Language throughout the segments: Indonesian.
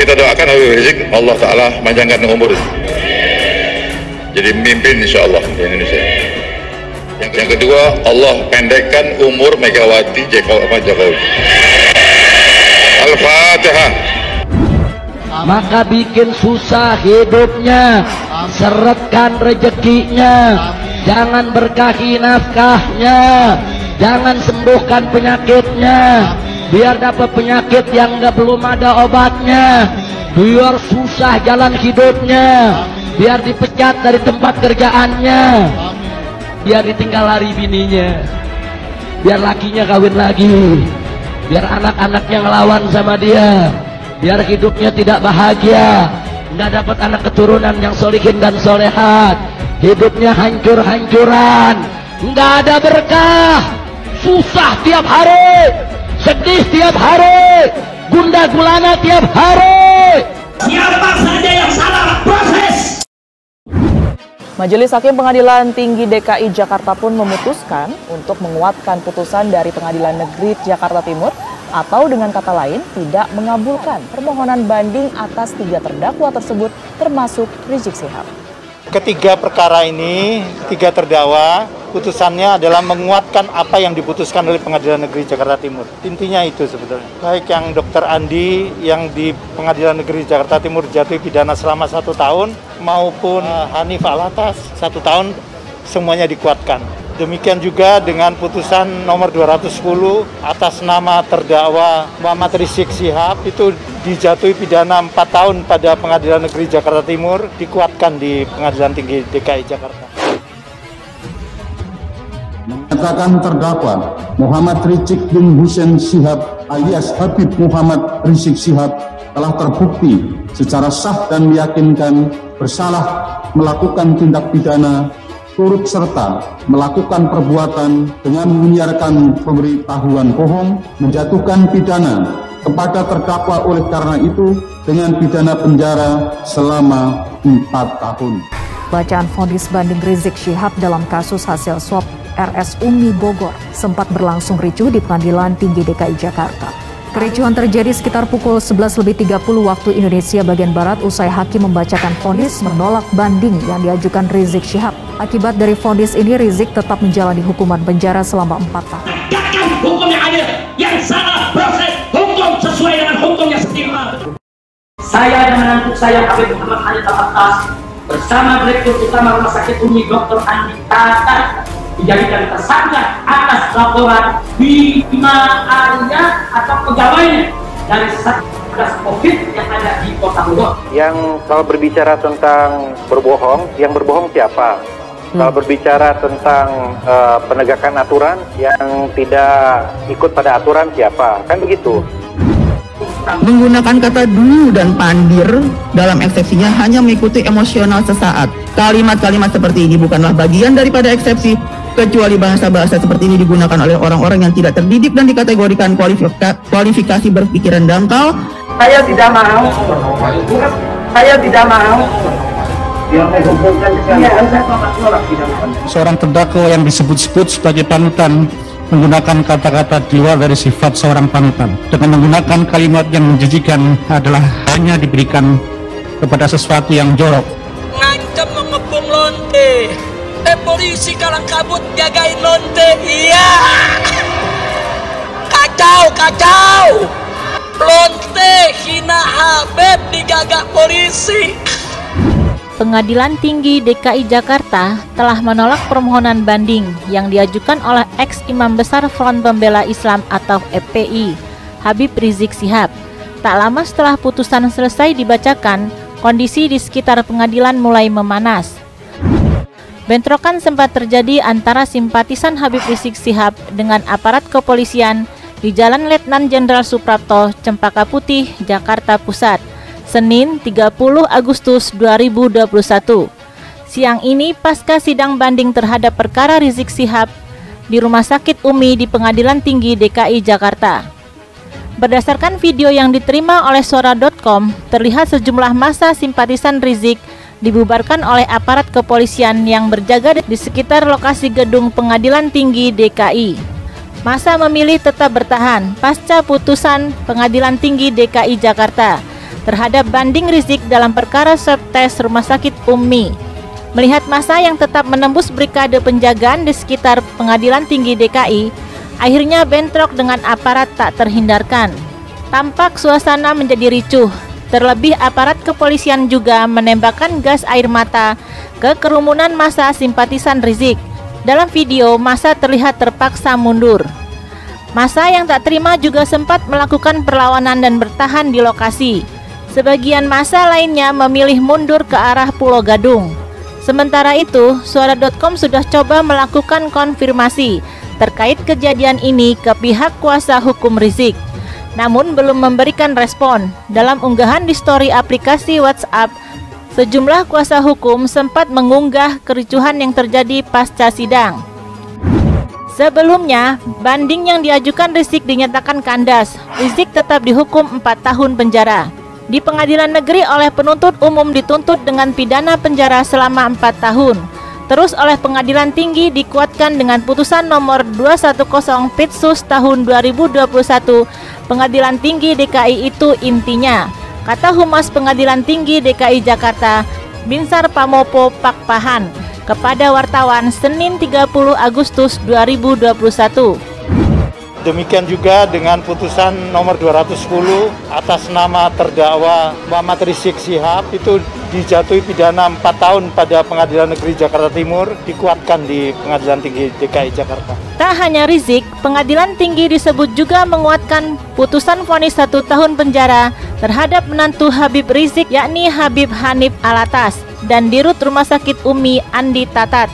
kita doakan Habib Rizik, Allah Ta'ala panjangkan umur, jadi memimpin insya Allah di Indonesia. Yang kedua, Allah pendekkan umur Megawati Jokowi. Al-Fatihah. Maka bikin susah hidupnya, seretkan rezekinya, jangan berkahi nafkahnya, jangan sembuhkan penyakitnya, biar dapat penyakit yang belum ada obatnya, biar susah jalan hidupnya, biar dipecat dari tempat kerjaannya, biar ditinggal lari bininya, biar lakinya kawin lagi, biar anak-anaknya ngelawan sama dia, biar hidupnya tidak bahagia, nggak dapat anak keturunan yang solihin dan solehat, hidupnya hancur-hancuran, nggak ada berkah, susah tiap hari, sedih tiap hari, gundah gulana tiap hari. Siapa saja yang salah, proses. Majelis Hakim Pengadilan Tinggi DKI Jakarta pun memutuskan untuk menguatkan putusan dari Pengadilan Negeri Jakarta Timur atau dengan kata lain tidak mengabulkan permohonan banding atas 3 terdakwa tersebut termasuk Rizik Syihab. Ketiga perkara ini, 3 terdakwa, putusannya adalah menguatkan apa yang diputuskan oleh Pengadilan Negeri Jakarta Timur. Intinya itu sebetulnya. Baik yang Dr. Andi yang di Pengadilan Negeri Jakarta Timur jatuhi pidana selama 1 tahun maupun Hanif Alatas 1 tahun, semuanya dikuatkan. Demikian juga dengan putusan nomor 210 atas nama terdakwa Muhammad Rizik Syihab itu dijatuhi pidana 4 tahun pada Pengadilan Negeri Jakarta Timur, dikuatkan di Pengadilan Tinggi DKI Jakarta. Menyatakan terdakwa Muhammad Rizik bin Hussein Syihab alias Habib Muhammad Rizik Syihab telah terbukti secara sah dan meyakinkan bersalah melakukan tindak pidana turut serta melakukan perbuatan dengan menyiarkan pemberitahuan bohong, menjatuhkan pidana kepada terdakwa oleh karena itu dengan pidana penjara selama 4 tahun. Bacaan vonis banding Rizik Syihab dalam kasus hasil swab RS Umi Bogor sempat berlangsung ricuh di Pengadilan Tinggi DKI Jakarta. Kericuhan terjadi sekitar pukul 11.30 waktu Indonesia bagian Barat usai hakim membacakan vonis menolak banding yang diajukan Rizik Syihab. Akibat dari vonis ini, Rizik tetap menjalani hukuman penjara selama 4 tahun. Tegakkan hukum yang adil, yang salah proses hukum sesuai dengan hukumnya setimpal. Saya dan menantu saya Habib Muhammad Hanif Alatas bersama Direktur Utama Rumah Sakit Umi Dr. Andi Tata dijadikan tersangka atas laporan Bima Arya atau pegawainya dari Satgas Covid yang ada di Kota Bogor. Yang kalau berbicara tentang berbohong, yang berbohong siapa? Kalau berbicara tentang penegakan aturan, yang tidak ikut pada aturan siapa? Kan begitu. Menggunakan kata dulu dan pandir dalam eksepsinya hanya mengikuti emosional sesaat. Kalimat-kalimat seperti ini bukanlah bagian daripada eksepsi, kecuali bahasa-bahasa seperti ini digunakan oleh orang-orang yang tidak terdidik dan dikategorikan kualifikasi berpikiran dangkal. Saya tidak mau. Saya tidak mau. Seorang terdakwa yang disebut-sebut sebagai panutan menggunakan kata-kata di luar dari sifat seorang panutan dengan menggunakan kalimat yang menjijikan adalah hanya diberikan kepada sesuatu yang jorok. Ngancam mengepung lonte, polisi kalang kabut jagain lonte, iya. Kacau, lonte hina Habib digagak polisi. Pengadilan Tinggi DKI Jakarta telah menolak permohonan banding yang diajukan oleh ex-Imam Besar Front Pembela Islam atau FPI, Habib Rizik Syihab. Tak lama setelah putusan selesai dibacakan, kondisi di sekitar pengadilan mulai memanas. Bentrokan sempat terjadi antara simpatisan Habib Rizik Syihab dengan aparat kepolisian di Jalan Letnan Jenderal Suprapto, Cempaka Putih, Jakarta Pusat, Senin 30 Agustus 2021. Siang ini pasca sidang banding terhadap perkara Rizik Syihab di Rumah Sakit Umi di Pengadilan Tinggi DKI Jakarta. Berdasarkan video yang diterima oleh Suara.com, terlihat sejumlah massa simpatisan Rizik dibubarkan oleh aparat kepolisian yang berjaga di sekitar lokasi gedung Pengadilan Tinggi DKI. Massa memilih tetap bertahan pasca putusan Pengadilan Tinggi DKI Jakarta. terhadap banding Rizik dalam perkara swab tes Rumah Sakit Umi. Melihat massa yang tetap menembus brigade penjagaan di sekitar Pengadilan Tinggi DKI, akhirnya bentrok dengan aparat tak terhindarkan. Tampak suasana menjadi ricuh. Terlebih aparat kepolisian juga menembakkan gas air mata ke kerumunan massa simpatisan Rizik. Dalam video, massa terlihat terpaksa mundur. Massa yang tak terima juga sempat melakukan perlawanan dan bertahan di lokasi. Sebagian massa lainnya memilih mundur ke arah Pulau Gadung. Sementara itu, Suara.com sudah coba melakukan konfirmasi terkait kejadian ini ke pihak kuasa hukum Rizik, namun belum memberikan respon. Dalam unggahan di story aplikasi WhatsApp, sejumlah kuasa hukum sempat mengunggah kericuhan yang terjadi pasca sidang. Sebelumnya, banding yang diajukan Rizik dinyatakan kandas. Rizik tetap dihukum 4 tahun penjara. Di pengadilan negeri oleh penuntut umum dituntut dengan pidana penjara selama 4 tahun. Terus oleh pengadilan tinggi dikuatkan dengan putusan nomor 210 Pitsus tahun 2021. Pengadilan Tinggi DKI itu intinya, kata Humas Pengadilan Tinggi DKI Jakarta, Binsar Pamopo Pakpahan, kepada wartawan Senin 30 Agustus 2021. Demikian juga dengan putusan nomor 210 atas nama terdakwa Muhammad Rizik Syihab itu dijatuhi pidana 4 tahun pada Pengadilan Negeri Jakarta Timur, dikuatkan di Pengadilan Tinggi DKI Jakarta. Tak hanya Rizik, Pengadilan Tinggi disebut juga menguatkan putusan vonis 1 tahun penjara terhadap menantu Habib Rizik yakni Habib Hanif Alatas dan Dirut Rumah Sakit Umi Andi Tatat.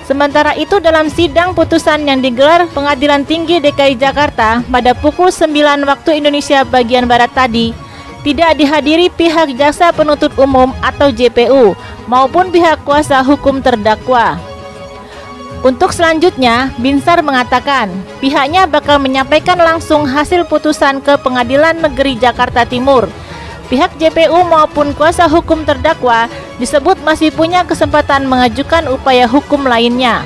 Sementara itu dalam sidang putusan yang digelar Pengadilan Tinggi DKI Jakarta pada pukul 9 waktu Indonesia bagian Barat tadi, tidak dihadiri pihak jaksa penuntut umum atau JPU maupun pihak kuasa hukum terdakwa. Untuk selanjutnya, Binsar mengatakan pihaknya bakal menyampaikan langsung hasil putusan ke Pengadilan Negeri Jakarta Timur. Pihak JPU maupun kuasa hukum terdakwa disebut masih punya kesempatan mengajukan upaya hukum lainnya.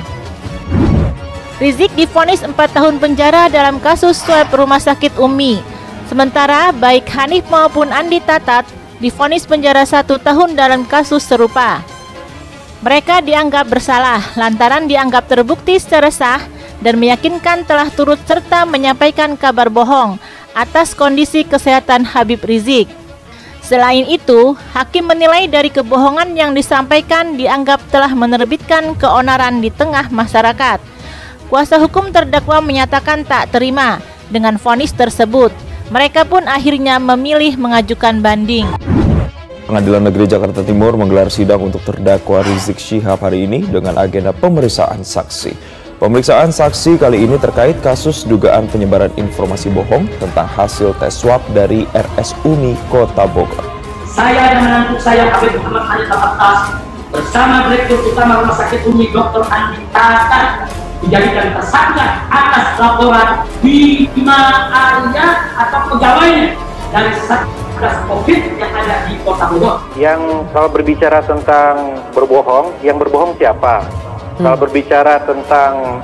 Rizik divonis 4 tahun penjara dalam kasus swab Rumah Sakit Umi. Sementara baik Hanif maupun Andi Tatat divonis penjara 1 tahun dalam kasus serupa. Mereka dianggap bersalah lantaran dianggap terbukti secara sah dan meyakinkan telah turut serta menyampaikan kabar bohong atas kondisi kesehatan Habib Rizik. Selain itu, hakim menilai dari kebohongan yang disampaikan dianggap telah menerbitkan keonaran di tengah masyarakat. Kuasa hukum terdakwa menyatakan tak terima dengan vonis tersebut. Mereka pun akhirnya memilih mengajukan banding. Pengadilan Negeri Jakarta Timur menggelar sidang untuk terdakwa Rizik Syihab hari ini dengan agenda pemeriksaan saksi. Pemeriksaan saksi kali ini terkait kasus dugaan penyebaran informasi bohong tentang hasil tes swab dari RS Umi Kota Bogor. Saya dan menantu saya Habib Muhammad Hanif Alatas bersama Direktur Utama Rumah Sakit Umi Dr. Andi Tatat dijadikan tersangka atas laporan Bima Arya atau pegawainya dari Satgas Covid yang ada di Kota Bogor. Yang kalau berbicara tentang berbohong, yang berbohong siapa? Kalau berbicara tentang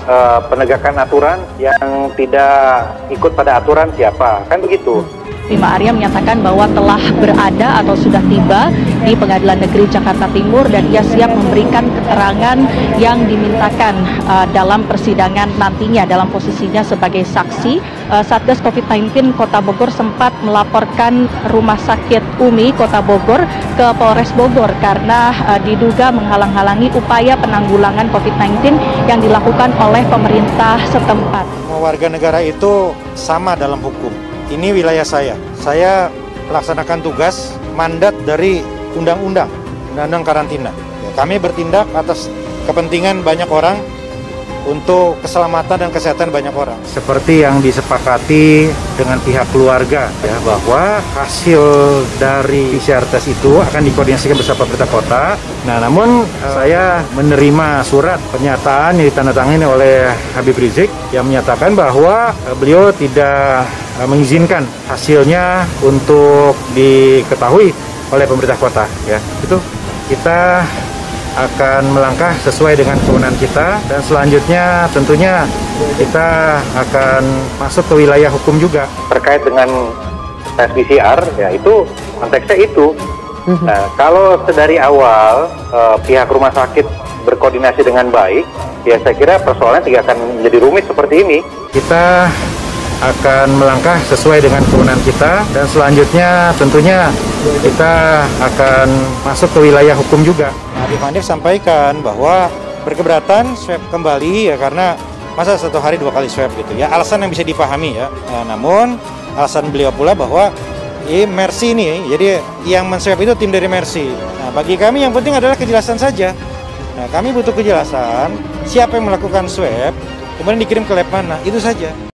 penegakan aturan yang tidak ikut pada aturan siapa? Kan begitu. Bima Arya menyatakan bahwa telah berada atau sudah tiba di Pengadilan Negeri Jakarta Timur dan ia siap memberikan keterangan yang dimintakan dalam persidangan nantinya dalam posisinya sebagai saksi. Satgas COVID-19 Kota Bogor sempat melaporkan Rumah Sakit Umi Kota Bogor ke Polres Bogor karena diduga menghalang-halangi upaya penanggulangan COVID-19 yang dilakukan oleh pemerintah setempat. Warga negara itu sama dalam hukum. Ini wilayah saya. Saya melaksanakan tugas mandat dari undang-undang karantina. Kami bertindak atas kepentingan banyak orang untuk keselamatan dan kesehatan banyak orang. Seperti yang disepakati dengan pihak keluarga ya, bahwa hasil dari PCR test itu akan dikoordinasikan bersama pemerintah kota. Nah, namun saya menerima surat pernyataan yang ditandatangani oleh Habib Rizik yang menyatakan bahwa beliau tidak mengizinkan hasilnya untuk diketahui oleh pemerintah kota ya. Itu kita akan melangkah sesuai dengan kewenangan kita dan selanjutnya tentunya kita akan masuk ke wilayah hukum juga. Terkait dengan tes PCR ya itu Konteksnya itu. Nah, kalau sedari awal pihak rumah sakit berkoordinasi dengan baik, ya saya kira persoalannya tidak akan menjadi rumit seperti ini. Kita akan melangkah sesuai dengan kewenangan kita, dan selanjutnya tentunya kita akan masuk ke wilayah hukum juga. Nadiem Makarim sampaikan bahwa berkeberatan swab kembali ya, karena masa 1 hari 2 kali swab gitu ya, alasan yang bisa dipahami ya. Namun alasan beliau pula bahwa Mercy ini, jadi yang men-swab itu tim dari Mercy. Nah, bagi kami yang penting adalah kejelasan saja. Nah, kami butuh kejelasan siapa yang melakukan swab, kemudian dikirim ke lab mana, itu saja.